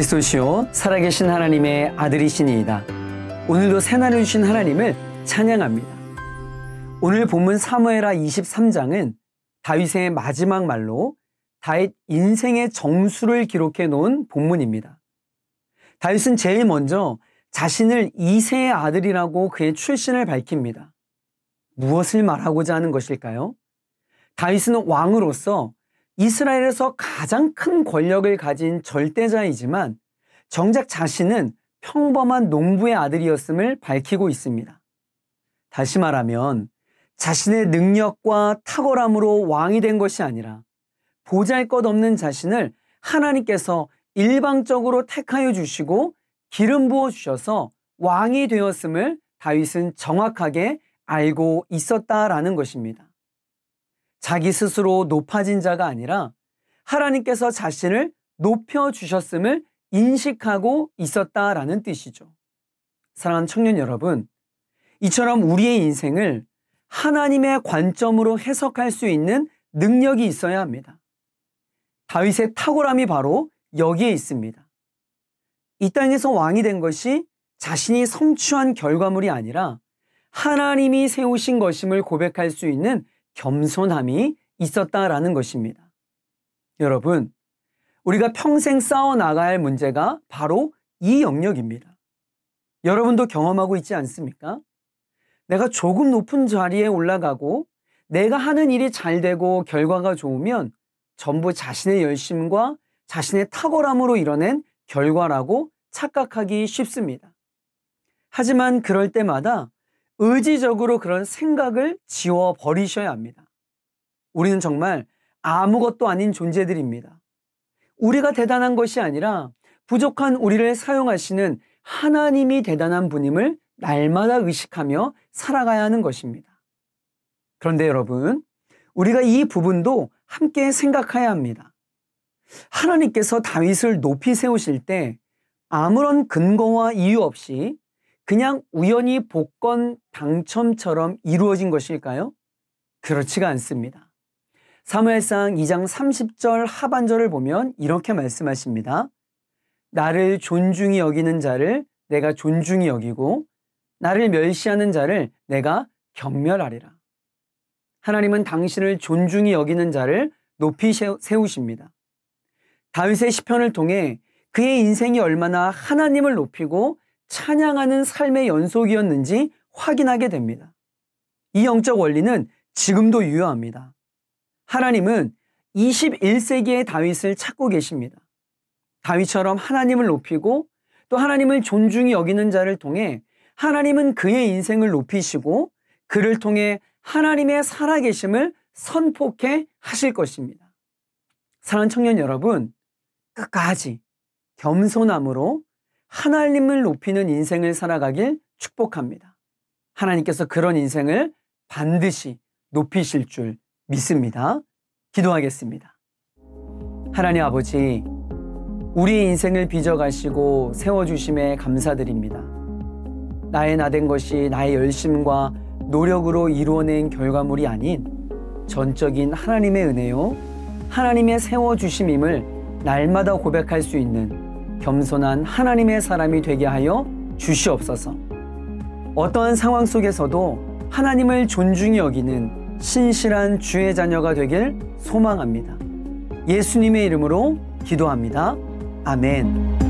그리스도시요 살아계신 하나님의 아들이시니이다. 오늘도 새날을 주신 하나님을 찬양합니다. 오늘 본문 사무엘하 23장은 다윗의 마지막 말로 다윗 인생의 정수를 기록해 놓은 본문입니다. 다윗은 제일 먼저 자신을 이새의 아들이라고 그의 출신을 밝힙니다. 무엇을 말하고자 하는 것일까요? 다윗은 왕으로서 이스라엘에서 가장 큰 권력을 가진 절대자이지만 정작 자신은 평범한 농부의 아들이었음을 밝히고 있습니다. 다시 말하면 자신의 능력과 탁월함으로 왕이 된 것이 아니라 보잘것없는 자신을 하나님께서 일방적으로 택하여 주시고 기름 부어 주셔서 왕이 되었음을 다윗은 정확하게 알고 있었다라는 것입니다. 자기 스스로 높아진 자가 아니라 하나님께서 자신을 높여주셨음을 인식하고 있었다라는 뜻이죠. 사랑하는 청년 여러분, 이처럼 우리의 인생을 하나님의 관점으로 해석할 수 있는 능력이 있어야 합니다. 다윗의 탁월함이 바로 여기에 있습니다. 이 땅에서 왕이 된 것이 자신이 성취한 결과물이 아니라 하나님이 세우신 것임을 고백할 수 있는 겸손함이 있었다라는 것입니다. 여러분, 우리가 평생 싸워나가야 할 문제가 바로 이 영역입니다. 여러분도 경험하고 있지 않습니까? 내가 조금 높은 자리에 올라가고 내가 하는 일이 잘 되고 결과가 좋으면 전부 자신의 열심과 자신의 탁월함으로 이뤄낸 결과라고 착각하기 쉽습니다. 하지만 그럴 때마다 의지적으로 그런 생각을 지워버리셔야 합니다. 우리는 정말 아무것도 아닌 존재들입니다. 우리가 대단한 것이 아니라 부족한 우리를 사용하시는 하나님이 대단한 분임을 날마다 의식하며 살아가야 하는 것입니다. 그런데 여러분, 우리가 이 부분도 함께 생각해야 합니다. 하나님께서 다윗을 높이 세우실 때 아무런 근거와 이유 없이 그냥 우연히 복권 당첨처럼 이루어진 것일까요? 그렇지가 않습니다. 사무엘상 2장 30절 하반절을 보면 이렇게 말씀하십니다. 나를 존중히 여기는 자를 내가 존중히 여기고 나를 멸시하는 자를 내가 경멸하리라. 하나님은 당신을 존중히 여기는 자를 높이 세우십니다. 다윗의 시편을 통해 그의 인생이 얼마나 하나님을 높이고 찬양하는 삶의 연속이었는지 확인하게 됩니다. 이 영적 원리는 지금도 유효합니다. 하나님은 21세기의 다윗을 찾고 계십니다. 다윗처럼 하나님을 높이고 또 하나님을 존중히 여기는 자를 통해 하나님은 그의 인생을 높이시고 그를 통해 하나님의 살아계심을 선포케 하실 것입니다. 사랑하는 청년 여러분, 끝까지 겸손함으로 하나님을 높이는 인생을 살아가길 축복합니다. 하나님께서 그런 인생을 반드시 높이실 줄 믿습니다. 기도하겠습니다. 하나님 아버지, 우리의 인생을 빚어가시고 세워주심에 감사드립니다. 나의 나된 것이 나의 열심과 노력으로 이루어낸 결과물이 아닌 전적인 하나님의 은혜요, 하나님의 세워주심임을 날마다 고백할 수 있는 겸손한 하나님의 사람이 되게 하여 주시옵소서. 어떠한 상황 속에서도 하나님을 존중히 여기는 신실한 주의 자녀가 되길 소망합니다. 예수님의 이름으로 기도합니다. 아멘.